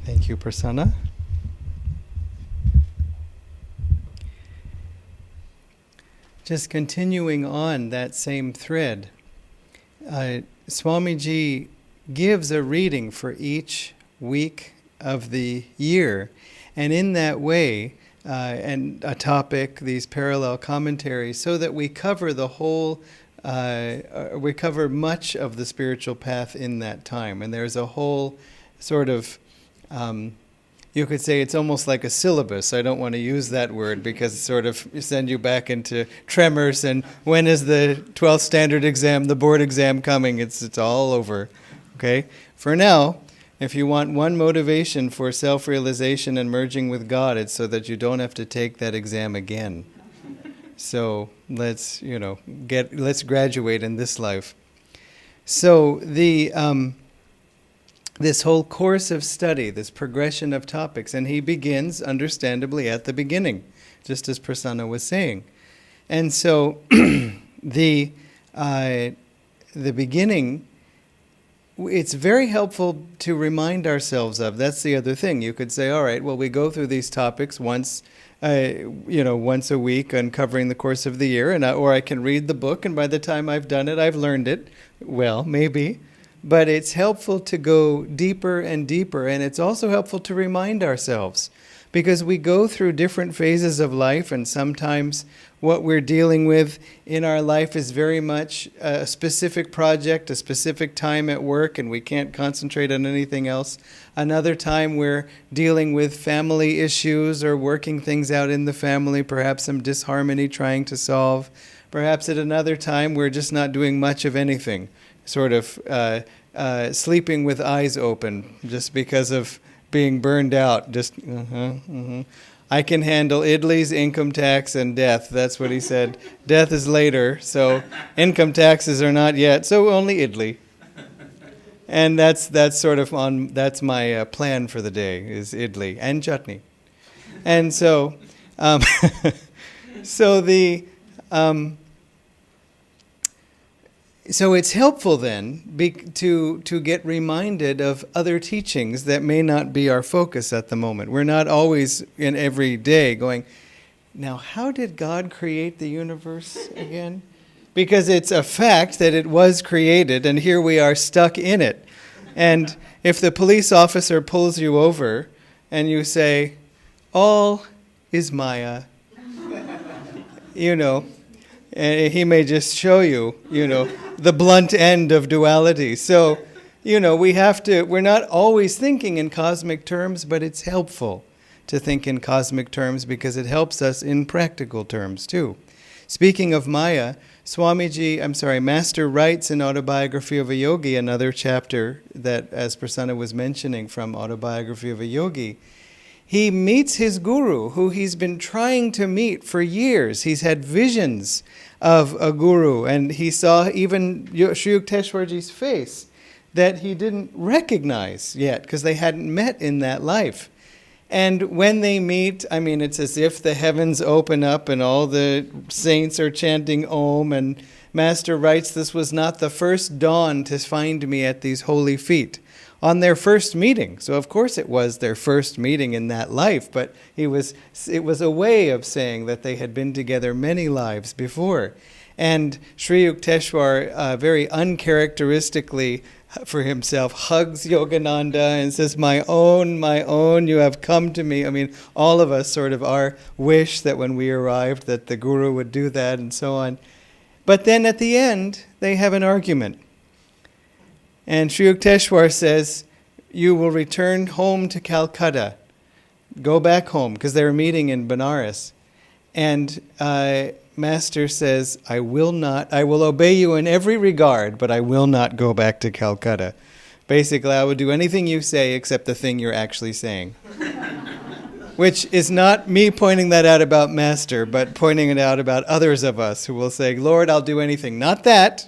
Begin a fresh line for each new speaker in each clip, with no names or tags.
Thank you, Prasanna. Just continuing on that same thread, Swamiji gives a reading for each week of the year, and in that way, and a topic, these parallel commentaries, so that we cover the whole, we cover much of the spiritual path in that time. And there's a whole sort of, you could say it's almost like a syllabus. I don't want to use that word because it sort of send you back into tremors and when is the 12th standard exam, the board exam coming? It's all over. Okay? For now, if you want one motivation for self-realization and merging with God, it's so that you don't have to take that exam again. So let's graduate in this life. So this whole course of study, this progression of topics, and he begins, understandably, at the beginning, just as Prasanna was saying. And so the beginning, it's very helpful to remind ourselves of. That's the other thing. You could say, all right, well, we go through these topics once a week and covering the course of the year, or I can read the book, and by the time I've done it, I've learned it. Well, maybe. But it's helpful to go deeper and deeper, and it's also helpful to remind ourselves, because we go through different phases of life, and sometimes what we're dealing with in our life is very much a specific project, a specific time at work, and we can't concentrate on anything else. Another time we're dealing with family issues or working things out in the family, perhaps some disharmony trying to solve. Perhaps at another time we're just not doing much of anything, sort of sleeping with eyes open just because of being burned out. Just, I can handle idlis, income tax, and death. That's what he said. Death is later, so income taxes are not yet, so only idli. And that's my plan for the day, is idli and chutney. And so, So it's helpful then to get reminded of other teachings that may not be our focus at the moment. We're not always in every day going, now how did God create the universe again? Because it's a fact that it was created and here we are stuck in it. And if the police officer pulls you over and you say, all is Maya, and he may just show you, the blunt end of duality. So, we're not always thinking in cosmic terms, but it's helpful to think in cosmic terms because it helps us in practical terms too. Speaking of Maya, Master writes in Autobiography of a Yogi, another chapter that, as Prasanna was mentioning from Autobiography of a Yogi, he meets his guru, who he's been trying to meet for years. He's had visions of a guru, and he saw even Sri Yukteswarji's face that he didn't recognize yet, because they hadn't met in that life. And when they meet, it's as if the heavens open up and all the saints are chanting Om, and Master writes, this was not the first dawn to find me at these holy feet. On their first meeting. So of course it was their first meeting in that life, but it was a way of saying that they had been together many lives before. And Sri Yukteswar, very uncharacteristically for himself, hugs Yogananda and says, my own, you have come to me. All of us sort of our wish that when we arrived that the Guru would do that and so on. But then at the end, they have an argument. And Sri Yukteswar says, you will return home to Calcutta. Go back home, because they were meeting in Benares. And Master says, I will obey you in every regard, but I will not go back to Calcutta. Basically, I will do anything you say except the thing you're actually saying. Which is not me pointing that out about Master, but pointing it out about others of us who will say, Lord, I'll do anything. Not that,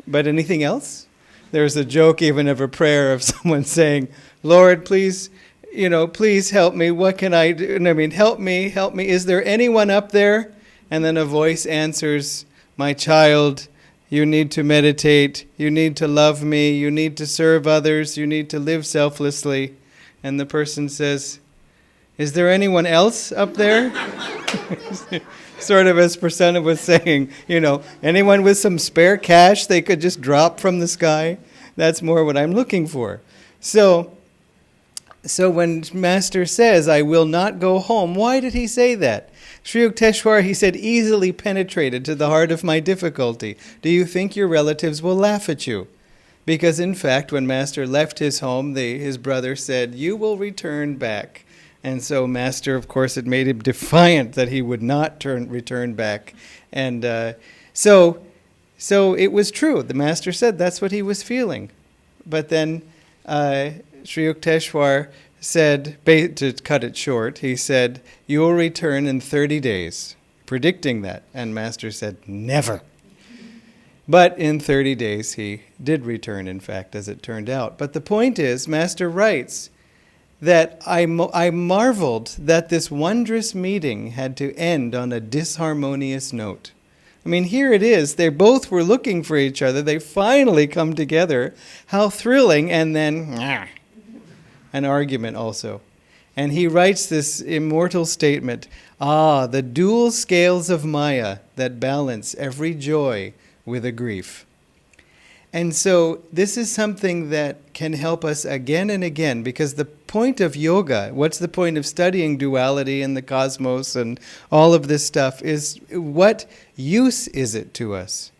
but anything else? There's a joke even of a prayer of someone saying, Lord, please help me. What can I do? Help me. Is there anyone up there? And then a voice answers, my child, you need to meditate. You need to love me. You need to serve others. You need to live selflessly. And the person says, "Is there anyone else up there?" Sort of as Prasanna was saying, anyone with some spare cash they could just drop from the sky? That's more what I'm looking for. So when Master says, "I will not go home," why did he say that? Sri Yukteswar, he said, easily penetrated to the heart of my difficulty. Do you think your relatives will laugh at you? Because in fact, when Master left his home, his brother said, "You will return back." And so Master, of course, it made him defiant that he would not return back. And so it was true. The Master said that's what he was feeling. But then Sri Yukteswar said, to cut it short, he said, "You will return in 30 days, predicting that. And Master said, "Never." But in 30 days he did return, in fact, as it turned out. But the point is, Master writes that I marveled that this wondrous meeting had to end on a disharmonious note. I mean, here it is. They both were looking for each other. They finally come together. How thrilling. And then an argument also. And he writes this immortal statement, the dual scales of Maya that balance every joy with a grief. And so this is something that can help us again and again, because the point of yoga, what's the point of studying duality and the cosmos and all of this stuff, is what use is it to us?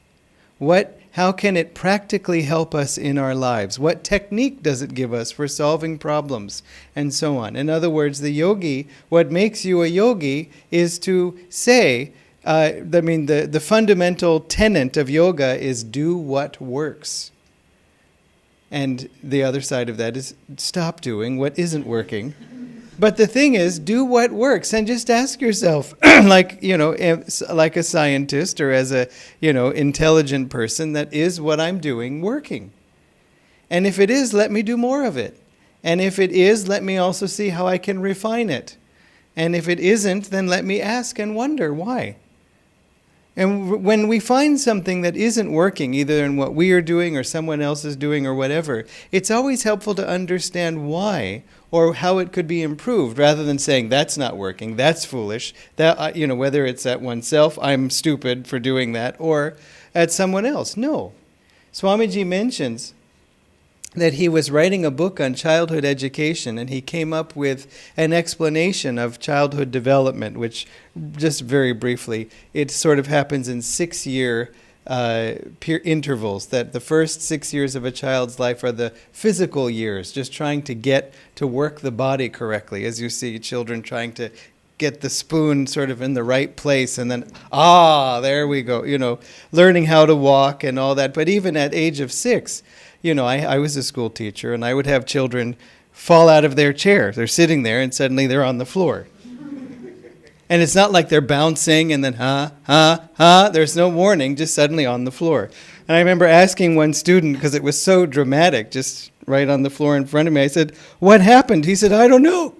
How can it practically help us in our lives? What technique does it give us for solving problems? And so on. In other words, the yogi, what makes you a yogi is to say, the fundamental tenet of yoga is do what works. And the other side of that is stop doing what isn't working. But the thing is, do what works, and just ask yourself, like a scientist or as a, intelligent person, that is what I'm doing working? And if it is, let me do more of it. And if it is, let me also see how I can refine it. And if it isn't, then let me ask and wonder why. And when we find something that isn't working, either in what we are doing or someone else is doing or whatever, it's always helpful to understand why or how it could be improved, rather than saying, that's not working, that's foolish, that whether it's at oneself, I'm stupid for doing that, or at someone else. No. Swamiji mentions that he was writing a book on childhood education, and he came up with an explanation of childhood development, which, just very briefly, it sort of happens in 6-year intervals, that the first 6 years of a child's life are the physical years, just trying to get to work the body correctly, as you see children trying to get the spoon sort of in the right place, and then, there we go, learning how to walk and all that. But even at age of 6, I was a school teacher, and I would have children fall out of their chair. They're sitting there, and suddenly they're on the floor. And it's not like they're bouncing and then, there's no warning, just suddenly on the floor. And I remember asking one student, because it was so dramatic, just right on the floor in front of me, I said, "What happened?" He said, "I don't know."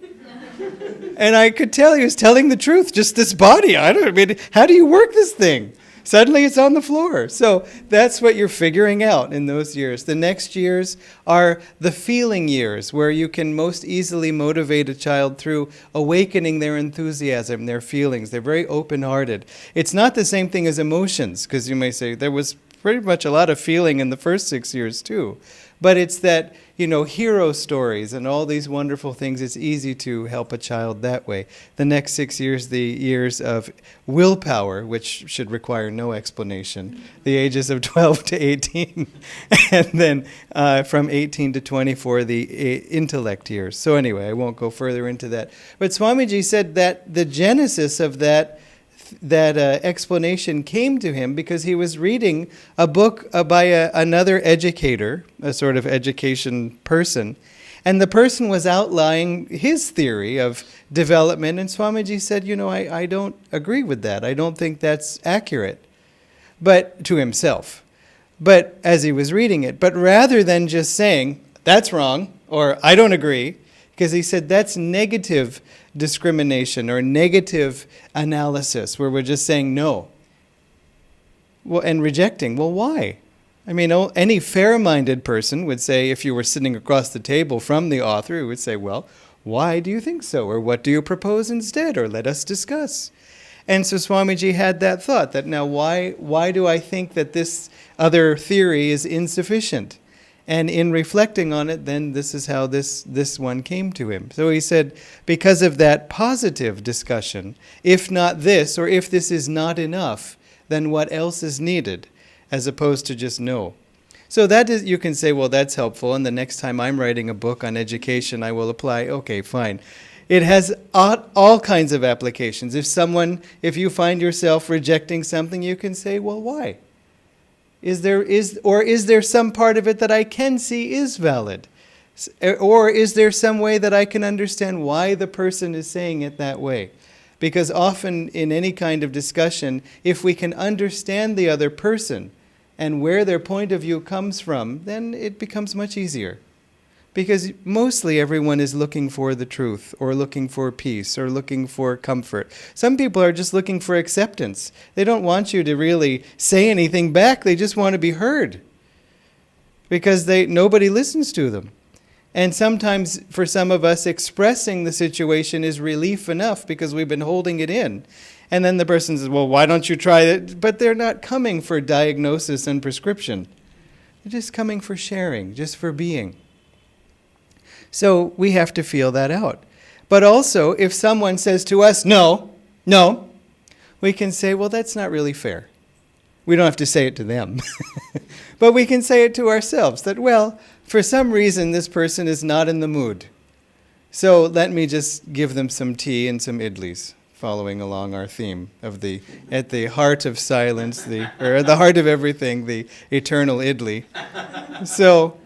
And I could tell he was telling the truth, just this body. How do you work this thing? Suddenly it's on the floor. So that's what you're figuring out in those years. The next years are the feeling years, where you can most easily motivate a child through awakening their enthusiasm, their feelings. They're very open-hearted. It's not the same thing as emotions, because you may say there was pretty much a lot of feeling in the first 6 years too. But it's that, hero stories and all these wonderful things, it's easy to help a child that way. The next 6 years, the years of willpower, which should require no explanation, the ages of 12 to 18, and then from 18 to 24, the intellect years. So anyway, I won't go further into that. But Swamiji said that the genesis of that explanation came to him because he was reading a book by another educator, a sort of education person, and the person was outlining his theory of development, and Swamiji said, I don't agree with that. I don't think that's accurate, but to himself. But as he was reading it, but rather than just saying, that's wrong, or I don't agree, because he said that's negative discrimination or negative analysis, where we're just saying no. Well, and rejecting. Well, why? I mean, any fair-minded person would say, if you were sitting across the table from the author, he would say, well, why do you think so? Or what do you propose instead? Or let us discuss. And so Swamiji had that thought, that now why do I think that this other theory is insufficient? And in reflecting on it, then this is how this one came to him. So he said, because of that positive discussion, if not this, or if this is not enough, then what else is needed, as opposed to just no. So that is, you can say, well, that's helpful, and the next time I'm writing a book on education, I will apply, okay, fine. It has all kinds of applications. If you find yourself rejecting something, you can say, well, why? Is there some part of it that I can see is valid? Or is there some way that I can understand why the person is saying it that way? Because often in any kind of discussion, if we can understand the other person and where their point of view comes from, then it becomes much easier. Because mostly everyone is looking for the truth, or looking for peace, or looking for comfort. Some people are just looking for acceptance. They don't want you to really say anything back. They just want to be heard. Because nobody listens to them. And sometimes, for some of us, expressing the situation is relief enough because we've been holding it in. And then the person says, well, why don't you try it? But they're not coming for diagnosis and prescription. They're just coming for sharing, just for being. So we have to feel that out. But also, if someone says to us, no, we can say, well, that's not really fair. We don't have to say it to them. But we can say it to ourselves, that, well, for some reason this person is not in the mood. So let me just give them some tea and some idlis, following along our theme of at the heart of silence, or at the heart of everything, the eternal idli. So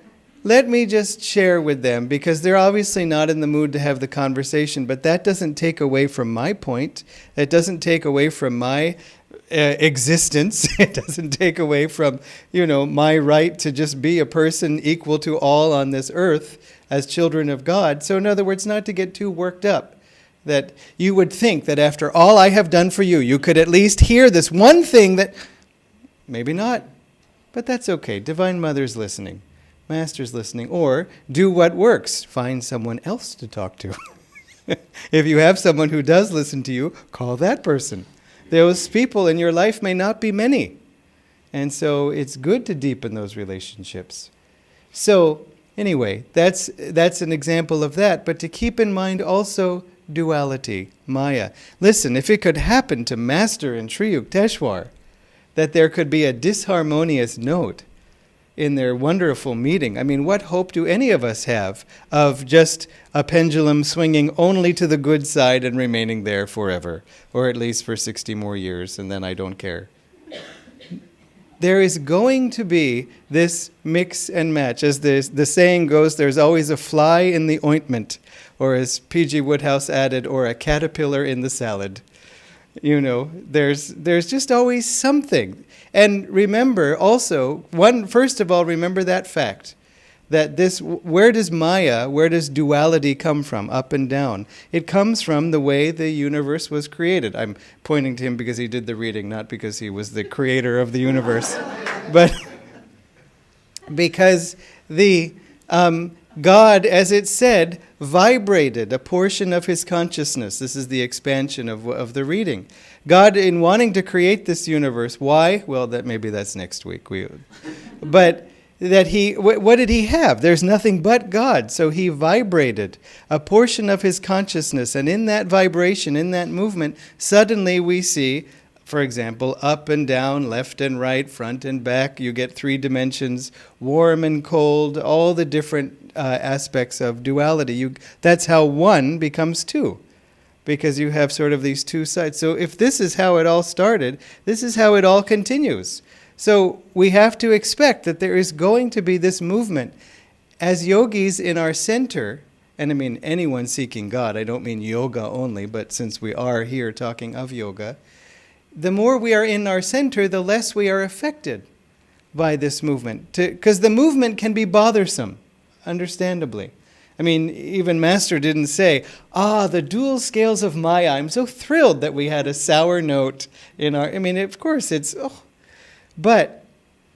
let me just share with them, because they're obviously not in the mood to have the conversation, but that doesn't take away from my point. It doesn't take away from my existence. It doesn't take away from, my right to just be a person equal to all on this earth as children of God. So in other words, not to get too worked up. That you would think that after all I have done for you, you could at least hear this one thing that, maybe not, but that's okay. Divine Mother's listening. Master's listening, or do what works. Find someone else to talk to. If you have someone who does listen to you, call that person. Those people in your life may not be many. And so it's good to deepen those relationships. So anyway, that's an example of that. But to keep in mind also duality, Maya. Listen, if it could happen to Master and Sri Yukteswar, that there could be a disharmonious note in their wonderful meeting. I mean, what hope do any of us have of just a pendulum swinging only to the good side and remaining there forever, or at least for 60 more years, and then I don't care? There is going to be this mix and match. As the saying goes, there's always a fly in the ointment, or as P.G. Woodhouse added, or a caterpillar in the salad. There's just always something. And remember also, first of all, remember that fact, that where does duality come from, up and down? It comes from the way the universe was created. I'm pointing to him because he did the reading, not because he was the creator of the universe. But because God, as it said, vibrated a portion of his consciousness. This is the expansion of the reading. God, in wanting to create this universe, why? Well, maybe that's next week. But that what did he have? There's nothing but God. So he vibrated a portion of his consciousness. And in that vibration, in that movement, suddenly we see, for example, up and down, left and right, front and back. You get 3 dimensions, warm and cold, all the different aspects of duality. That's how one becomes 2. Because you have sort of these 2 sides. So if this is how it all started, this is how it all continues. So we have to expect that there is going to be this movement. As yogis in our center, and I mean anyone seeking God, I don't mean yoga only, but since we are here talking of yoga, the more we are in our center, the less we are affected by this movement. Because the movement can be bothersome, understandably. I mean, even Master didn't say, the dual scales of Maya. I'm so thrilled that we had a sour note in our... I mean, of course, it's... But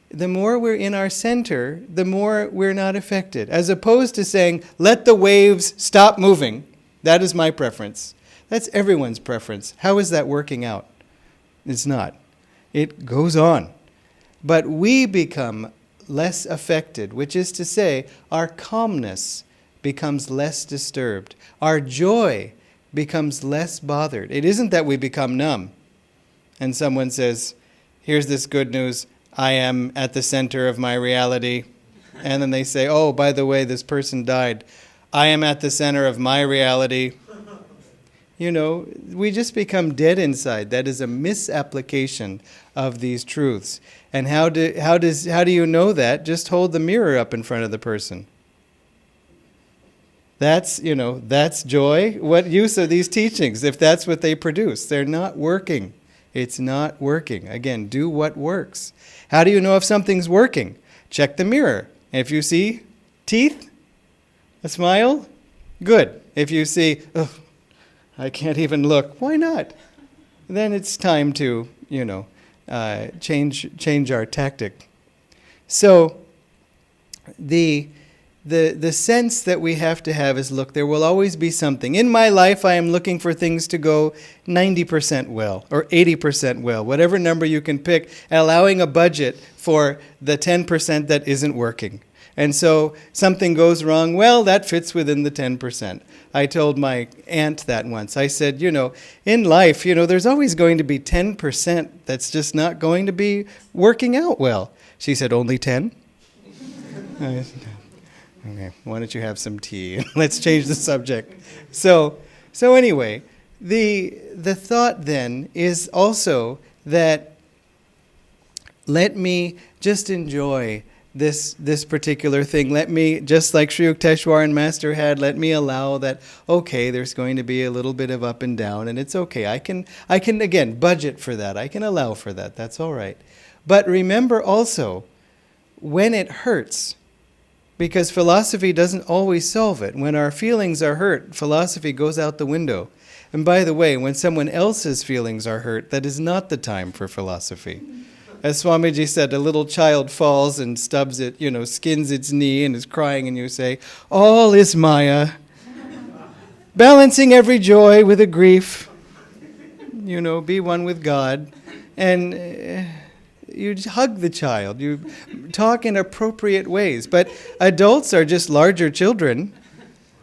the more we're in our center, the more we're not affected. As opposed to saying, let the waves stop moving. That is my preference. That's everyone's preference. How is that working out? It's not. It goes on. But we become less affected, which is to say, our calmness becomes less disturbed. Our joy becomes less bothered. It isn't that we become numb and someone says, here's this good news, I am at the center of my reality. And then they say, oh, by the way, this person died. I am at the center of my reality. You know, we just become dead inside. That is a misapplication of these truths. And how do you know that? Just hold the mirror up in front of the person. That's joy. What use are these teachings if that's what they produce? They're not working. It's not working. Again, do what works. How do you know if something's working? Check the mirror. If you see teeth, a smile, good. If you see, oh, I can't even look, why not? Then it's time to, change our tactic. So the sense that we have to have is, look, there will always be something. In my life, I am looking for things to go 90% well, or 80% well, whatever number you can pick, allowing a budget for the 10% that isn't working. And so something goes wrong, well, that fits within the 10%. I told my aunt that once. I said, in life, there's always going to be 10% that's just not going to be working out well. She said, only 10? I said, okay, why don't you have some tea? Let's change the subject. So anyway, the thought then is also that let me just enjoy this particular thing. Let me, just like Sri Yukteswar and Master had, let me allow that, okay, there's going to be a little bit of up and down, and it's okay. I can again, budget for that. I can allow for that. That's all right. But remember also, when it hurts, because philosophy doesn't always solve it. When our feelings are hurt, philosophy goes out the window. And by the way, when someone else's feelings are hurt, that is not the time for philosophy. As Swamiji said, a little child falls and stubs it, skins its knee and is crying, and you say, all is Maya. Balancing every joy with a grief. Be one with God. And you hug the child. You talk in appropriate ways. But adults are just larger children.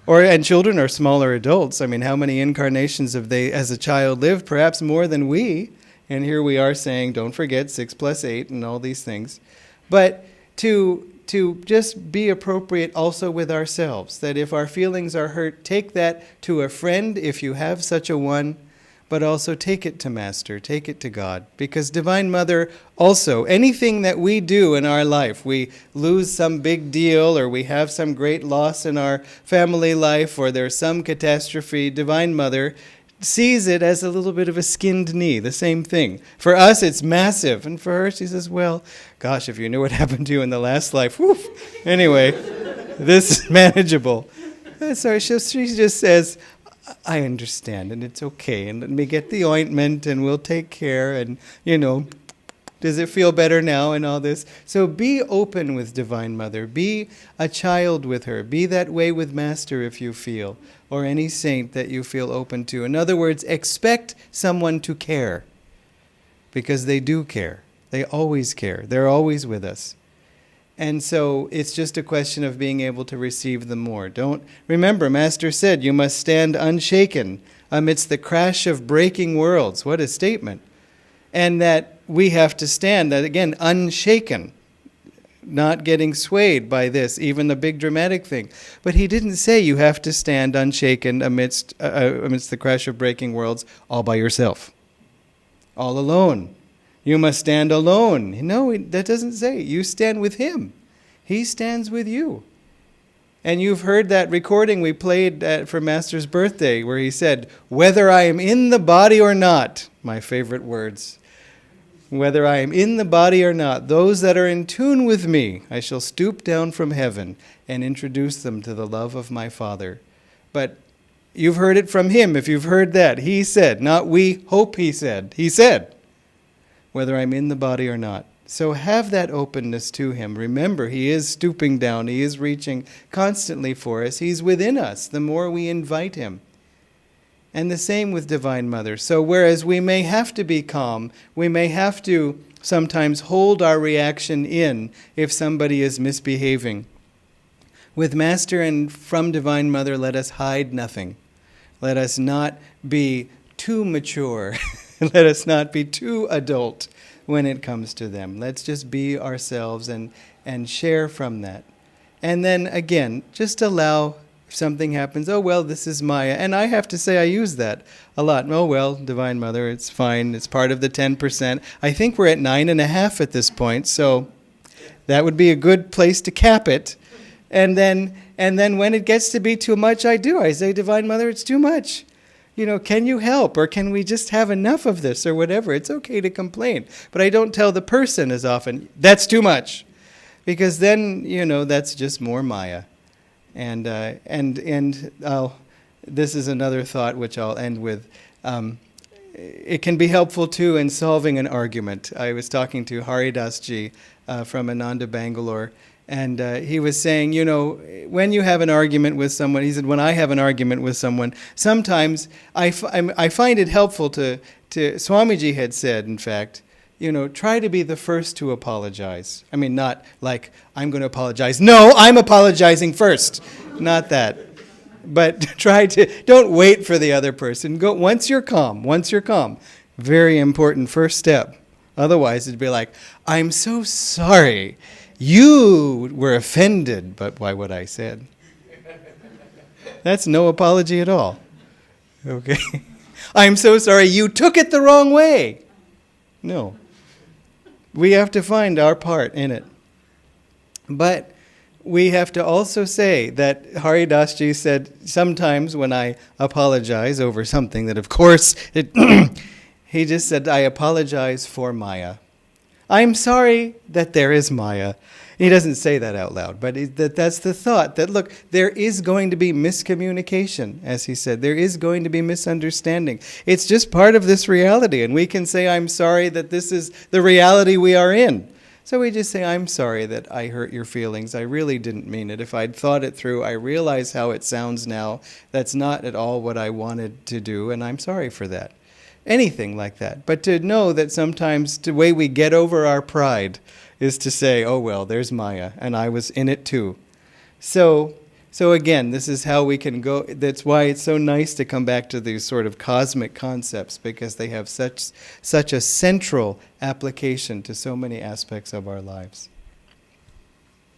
And children are smaller adults. I mean, how many incarnations have they, as a child, lived? Perhaps more than we. And here we are saying, don't forget 6 + 8 and all these things. But to just be appropriate also with ourselves, that if our feelings are hurt, take that to a friend if you have such a one, but also take it to Master, take it to God. Because Divine Mother also, anything that we do in our life, we lose some big deal, or we have some great loss in our family life, or there's some catastrophe, Divine Mother sees it as a little bit of a skinned knee, the same thing. For us, it's massive. And for her, she says, well, gosh, if you knew what happened to you in the last life, whew. Anyway, this is manageable. So she just says, I understand, and it's okay, and let me get the ointment, and we'll take care, and, does it feel better now, and all this? So be open with Divine Mother. Be a child with her. Be that way with Master if you feel, or any saint that you feel open to. In other words, expect someone to care, because they do care. They always care. They're always with us. And so it's just a question of being able to receive them more. Remember, Master said, you must stand unshaken amidst the crash of breaking worlds. What a statement. And that we have to stand, that again, unshaken, not getting swayed by this, even the big dramatic thing. But he didn't say you have to stand unshaken amidst the crash of breaking worlds all by yourself, all alone. You must stand alone. No, that doesn't say. You stand with him. He stands with you. And you've heard that recording we played for Master's birthday where he said, whether I am in the body or not, my favorite words, whether I am in the body or not, those that are in tune with me, I shall stoop down from heaven and introduce them to the love of my Father. But you've heard it from him if you've heard that. He said, not we hope he said. He said, whether I'm in the body or not. So have that openness to Him. Remember, He is stooping down. He is reaching constantly for us. He's within us the more we invite Him. And the same with Divine Mother. So whereas we may have to be calm, we may have to sometimes hold our reaction in if somebody is misbehaving. With Master and from Divine Mother, let us hide nothing. Let us not be too mature. Let us not be too adult when it comes to them. Let's just be ourselves and share from that. And then again, just allow, if something happens, oh well, this is Maya. And I have to say I use that a lot. Oh well, Divine Mother, it's fine. It's part of the 10%. I think we're at 9.5 at this point, so that would be a good place to cap it. And then when it gets to be too much, I say, Divine Mother, it's too much. Can you help? Or can we just have enough of this or whatever? It's okay to complain. But I don't tell the person as often, that's too much. Because then, that's just more Maya. And this is another thought which I'll end with. It can be helpful too in solving an argument. I was talking to Haridas Ji from Ananda, Bangalore, and he was saying, when you have an argument with someone, he said, when I have an argument with someone, sometimes I find it helpful to Swamiji had said, in fact, try to be the first to apologize. I mean, not like, I'm going to apologize. No, I'm apologizing first. Not that. But don't wait for the other person. Go once you're calm. Very important first step. Otherwise, it'd be like, I'm so sorry. You were offended by what I said. That's no apology at all. Okay? I'm so sorry you took it the wrong way. No. We have to find our part in it. But we have to also say that Haridas Ji said, sometimes when I apologize over something that, of course, he just said, I apologize for Maya. I'm sorry that there is Maya. He doesn't say that out loud, but that's the thought, that look, there is going to be miscommunication, as he said. There is going to be misunderstanding. It's just part of this reality, and we can say, I'm sorry that this is the reality we are in. So we just say, I'm sorry that I hurt your feelings. I really didn't mean it. If I'd thought it through, I realize how it sounds now. That's not at all what I wanted to do, and I'm sorry for that. Anything like that. But to know that sometimes the way we get over our pride is to say, oh well, there's Maya, and I was in it too. So again, this is how we can go. That's why it's so nice to come back to these sort of cosmic concepts, because they have such a central application to so many aspects of our lives.